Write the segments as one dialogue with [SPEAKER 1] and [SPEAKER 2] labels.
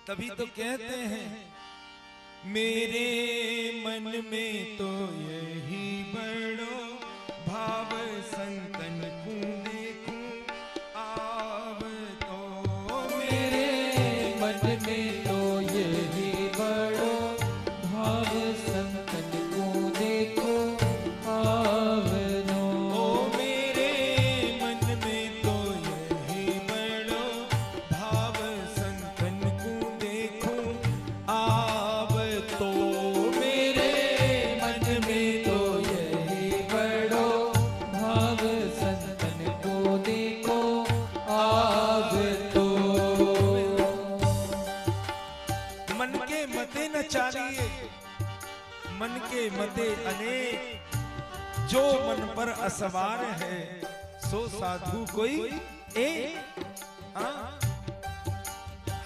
[SPEAKER 1] तभी तो कहते हैं मेरे मन में तो यही बड़ो भाव संतन को देखूं आव तो
[SPEAKER 2] मेरे मन में तो यही बड़ो भाव संतन को देखो आवनो।
[SPEAKER 1] ओ मेरे मन में तो यही बड़ो भाव संतन को देखूं आव तो
[SPEAKER 2] मेरे मन में तो यही बड़ो भाव संतन को देखो आव तो।
[SPEAKER 1] मन के मते न चालिए मन के मते अनेक जो मन पर असवार है सो साधु कोई एक। हाँ,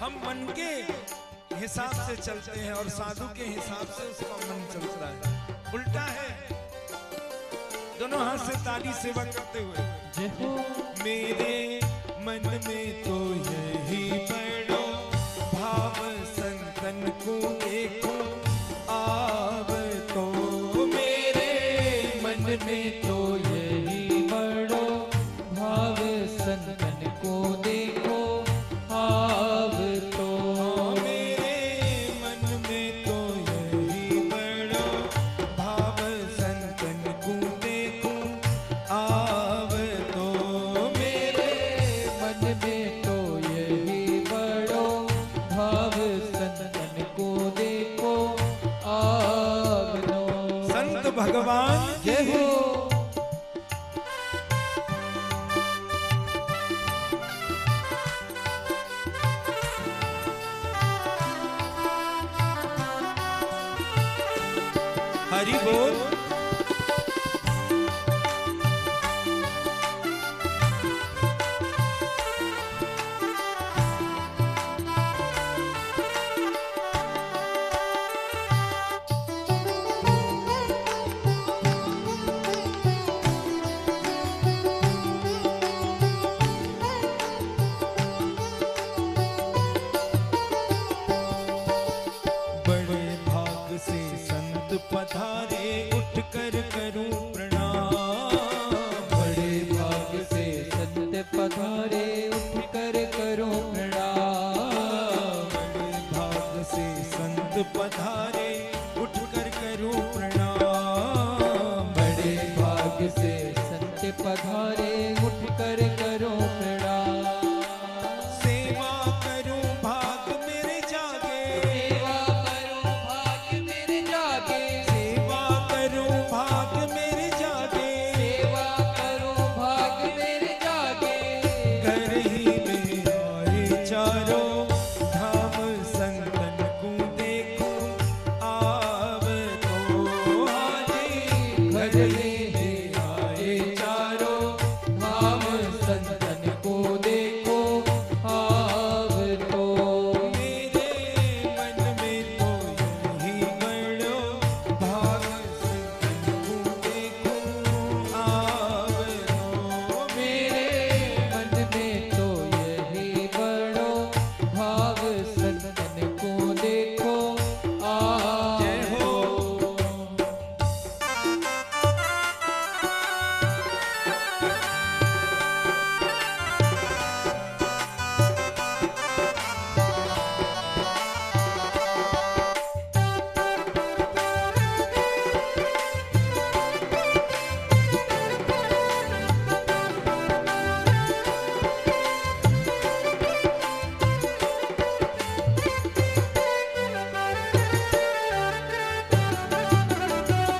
[SPEAKER 1] हम मन के हिसाब से चलते हैं और साधु के हिसाब से उसका मन चलता है, उल्टा है। दोनों हाथ से ताली सेवा करते हुए
[SPEAKER 2] जय हो।
[SPEAKER 1] मेरे मन में तो यही बड़ो भाव संतन को देखो आव तो
[SPEAKER 2] मेरे मन में तो यही बड़ो भाव संतन को देखो आव तो।
[SPEAKER 1] मेरे मन में तो यही बड़ो भाव संतन को देखो आव तो
[SPEAKER 2] मेरे मन में तो यही बड़ो भाव संतन को देखो आवनो।
[SPEAKER 1] संत भगवान
[SPEAKER 2] जय हो।
[SPEAKER 1] हरि बोल। बड़े भाग से संत पधारे उठ कर करूं प्रणाम।
[SPEAKER 2] बड़े भाग से संत पधारे उठ कर करो प्रणाम।
[SPEAKER 1] बड़े भाग से संत पधारे उठ कर करूं प्रणाम।
[SPEAKER 2] बड़े भाग से संत पधारे उठ कर करो प्रणाम।
[SPEAKER 1] सेवा करूं भाग मेरे जागे
[SPEAKER 2] सेवा करो भाग मेरे जागे।
[SPEAKER 1] सेवा करूं भाग मेरे जागे
[SPEAKER 2] सेवा करो भाग मेरे जागे।
[SPEAKER 1] घर ही में आए चारों धाम संतन को देखूं आव तो हाजी।
[SPEAKER 2] घर में आए चारों धाम संतन को देखो आव तो।
[SPEAKER 1] मेरे मन में तो यही बड़ो भाग संतन को देखूं आव तो।
[SPEAKER 2] मेरे मन में तो यही बड़ो भाव संतन को देखो
[SPEAKER 1] जय हो।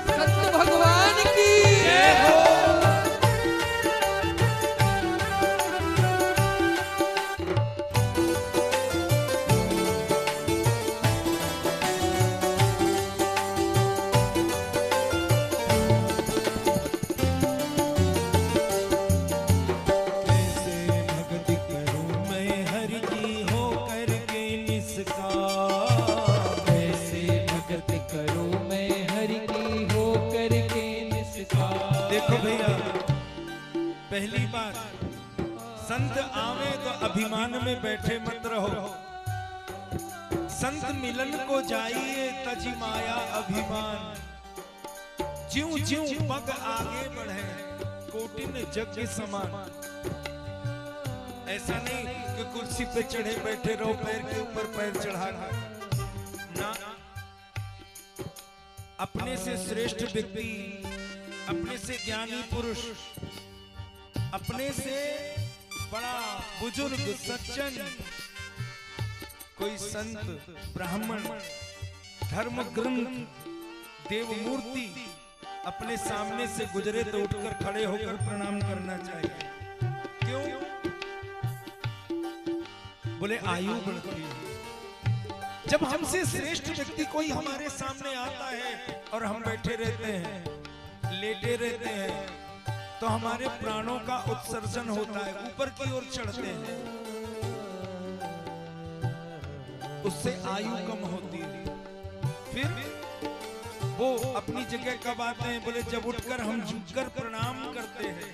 [SPEAKER 2] संत भगवान की
[SPEAKER 1] जय हो। कैसे भक्ति करूं मैं हरि की हो करके निष्काम।
[SPEAKER 2] कैसे भगत करूं मैं हरि की हो करके निष्काम।
[SPEAKER 1] देखो भैया, पहली बात संत आवे तो अभिमान में बैठे मत रहो। संत मिलन को जाइए तजी माया अभिमान, ज्यों ज्यों पग आगे बढ़े कोटिन जग समान। ऐसा नहीं कि कुर्सी पे चढ़े बैठे रहो पैर के ऊपर पैर चढ़ा ना। अपने से श्रेष्ठ व्यक्ति, अपने से ज्ञानी पुरुष, अपने से बड़ा बुजुर्ग सज्जन, कोई संत ब्राह्मण धर्म ग्रंथ देव मूर्ति अपने सामने से गुजरे तो उठकर खड़े होकर प्रणाम करना चाहिए। क्यों? बोले आयु बढ़ती है। जब हमसे श्रेष्ठ व्यक्ति कोई हमारे सामने आता है और हम बैठे रहते हैं, लेटे रहते हैं, तो हमारे प्राणों का उत्सर्जन होता है, ऊपर की ओर चढ़ते हैं, उससे आयु कम होती है। फिर वो अपनी जगह कब आते हैं? बोले जब उठकर हम झुककर प्रणाम करते हैं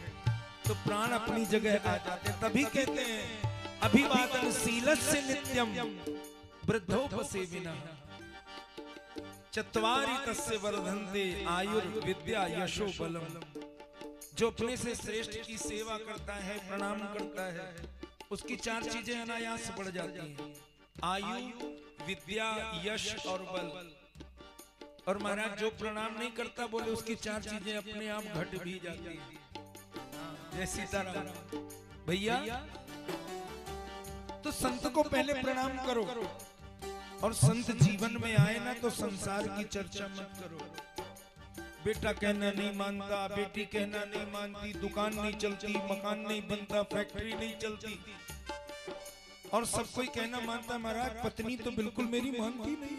[SPEAKER 1] तो प्राण अपनी जगह आ जाते हैं। तभी कहते हैं अभिवादन शीलस्य नित्यम वृद्धोपसेविनः चत्वारि तस्य वर्धन्ते आयुर्विद्या यशो बलम। जो अपने से श्रेष्ठ की सेवा करता है, प्रणाम करता है, उसकी चार चीजें अनायास बढ़ जाती हैं, आयु, विद्या, यश और बल। और महाराज जो प्रणाम नहीं करता, बोले उसकी चार चीजें अपने आप घट भी जाती हैं। जय सीताराम। भैया तो संत को पहले प्रणाम करो, और संत जीवन में आए ना तो संसार की चर्चा मत करो। बेटा कहना नहीं मानता, बेटी कहना नहीं मानती, दुकान नहीं चलती, मकान नहीं बनता, फैक्ट्री नहीं चलती, और सब कोई कहना मानता। महाराज पत्नी तो बिल्कुल मेरी मानती नहीं।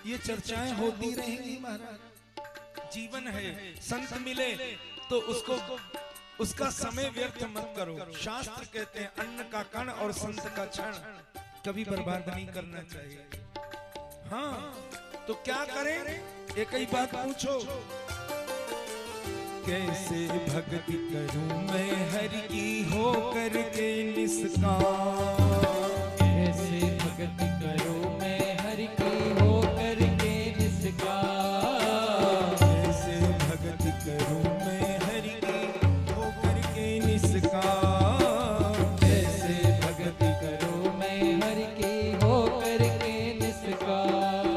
[SPEAKER 1] ये चर्चाएं होती रहेंगी महाराज, जीवन है। संत मिले तो उसका समय व्यर्थ मत करो। शास्त्र कहते हैं अन्न का कण और संत का क्षण कभी बर्बाद नहीं करना चाहिए। हाँ तो क्या करें? एक ही बात पूछो, कैसे भक्ति करूं मैं हरि की हो करके निष्काम।
[SPEAKER 2] कैसे भक्ति करूं मैं हरि की हो करके निष्काम।
[SPEAKER 1] कैसे भक्ति करूं मैं हरि की हो करके निष्काम।
[SPEAKER 2] कैसे भक्ति करूं मैं हरि की हो करके निष्काम।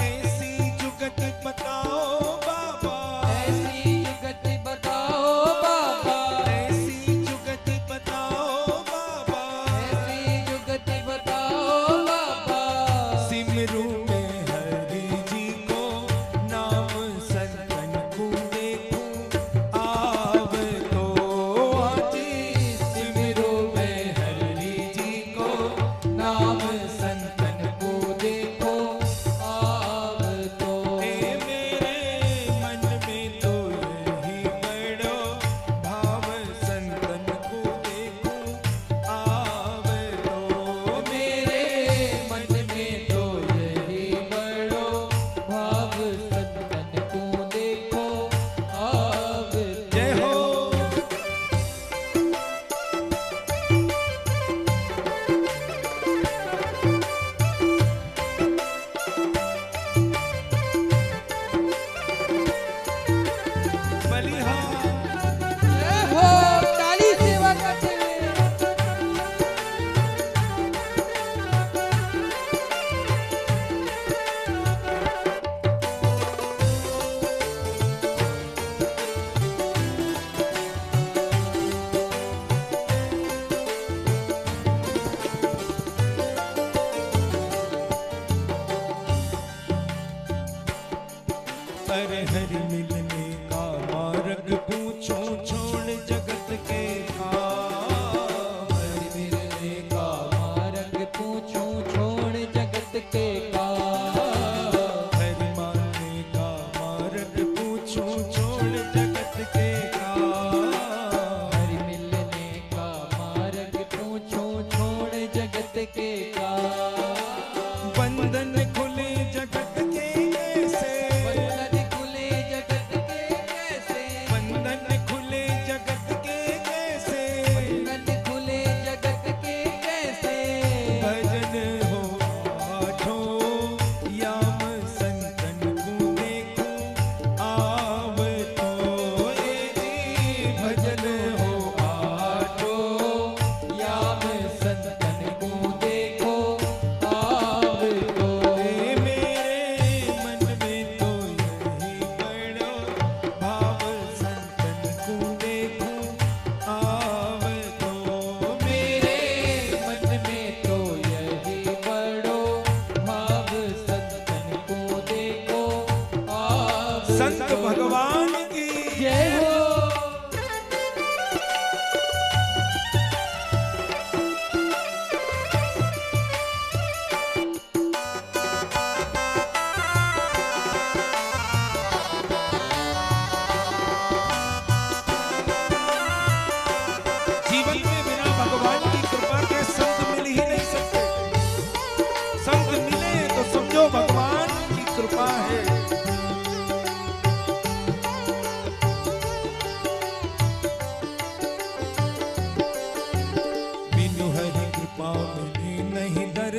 [SPEAKER 1] ऐसी जुगत बताओ बाबा,
[SPEAKER 2] ऐसी जुगत बताओ बाबा,
[SPEAKER 1] ऐसी जुगत बताओ बाबा,
[SPEAKER 2] ऐसी जुगत बताओ बाबा।
[SPEAKER 1] सिमरू में हरि जी को नाम संतन को देखूं आव तो आजी।
[SPEAKER 2] सिमरू में हरि जी को नाम संतन को देखो आव तो।
[SPEAKER 1] ए मेरे मन में तो यही बड़ो भाव संतन को देखूं आव तो।
[SPEAKER 2] मेरे मन में तो यही बड़ो भाव संतन को देखो आव तो।
[SPEAKER 1] जय हो। बलिहार
[SPEAKER 2] जय हो, ताली सेवा करते हुए।
[SPEAKER 1] पर हरि मिलने का मार्ग पूछो छोड़ जगत के काम।
[SPEAKER 2] हरि मिलने का मार्ग पूछो छोड़ जगत के काम।
[SPEAKER 1] हरि मानने का मार्ग पूछो छोड़ जगत के काम।
[SPEAKER 2] हरि मिलने का मार्ग पूछो छोड़ जगत के काम।
[SPEAKER 1] बंधन खुले जगत के ऐसे,
[SPEAKER 2] बंधन खुले जगत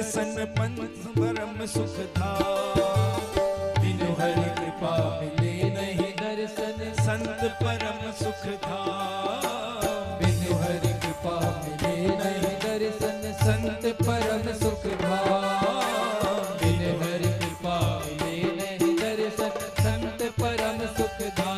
[SPEAKER 1] दर्शन पंथ परम सुख था। बिनु हरि कृपा मिले नहीं
[SPEAKER 2] दर्शन
[SPEAKER 1] संत परम सुख था।
[SPEAKER 2] बिनु हरि कृपा मिले नहीं दर्शन संत परम सुख था। बिनु हरि कृपा मिले नहीं दर्शन संत परम सुख था।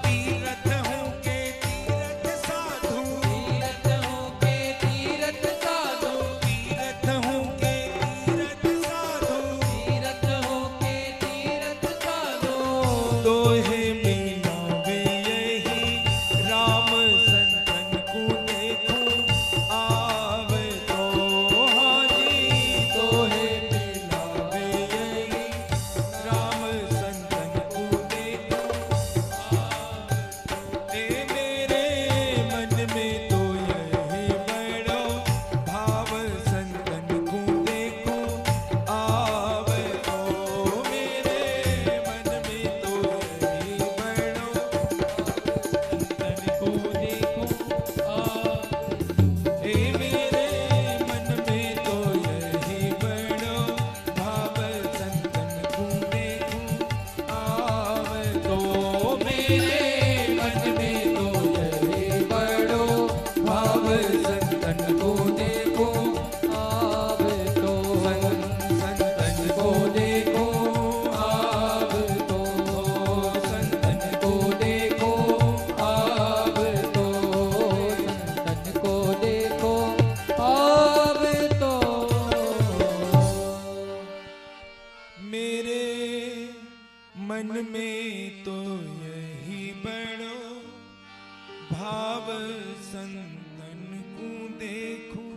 [SPEAKER 1] तीरथ हूँ के तीरथ साधु,
[SPEAKER 2] तीरथ हो के तीरथ साधु,
[SPEAKER 1] तीरथ हूँ के तीरथ साधु,
[SPEAKER 2] तीरथ हो के तीरथ साधु।
[SPEAKER 1] दोहे मिलावे यही राम संतन को देखूं आवे तो हाजी।
[SPEAKER 2] दोहे
[SPEAKER 1] मिलावे यही राम संतन को देखूं ए मेरे मन में तो यही बड़ो भाव संतन को देखूं आवे तो। मेरे मन में तो यही बड़ो
[SPEAKER 2] संतन को देखो
[SPEAKER 1] ए मेरे मन में तो यही बड़ो भाव संतन को देखूं आवे तो। मेरे मन में तो यही बड़ो भाव संतन को देखूं
[SPEAKER 2] आवे तो।
[SPEAKER 1] संतन को देखो
[SPEAKER 2] आव तो।
[SPEAKER 1] संतन
[SPEAKER 2] को देखो आव तो। संतन को देखो आव तो।
[SPEAKER 1] मेरे मन में तो यही बड़ो भाव संतन को देखूं